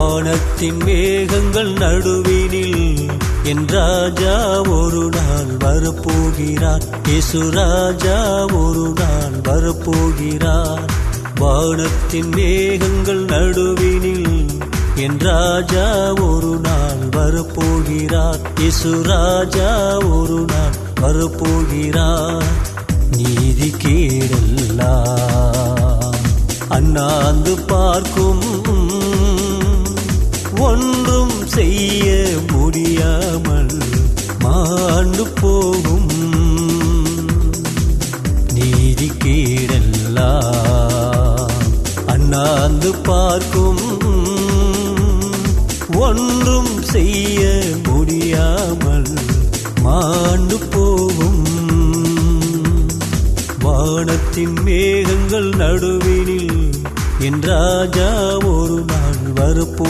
வானத்தின் மேகங்கள் நடுவினில் என் ராஜா ஒரு நாள் வரப்போகிறார். இயேசு ராஜா ஒரு நாள் வரப்போகிறார். வானத்தின் மேகங்கள் நடுவினில் என் ராஜா ஒரு நாள் வரப்போகிறார். இயேசு ராஜா ஒரு நாள் வரப்போகிறார். நீதி கேடெல்லாம் அண்ணாந்து பார்க்கும், ஒன்றும் செய்ய முடியாமல் மாண்டு போகும். நீதி கேடெல்லாம் அண்ணாந்து பார்க்கும், ஒன்றும் செய்ய முடியாமல் மாண்டு போகும். வானத்தின் மேகங்கள் நடுவினில் என் ராஜா ஒரு நாள் வரப்போ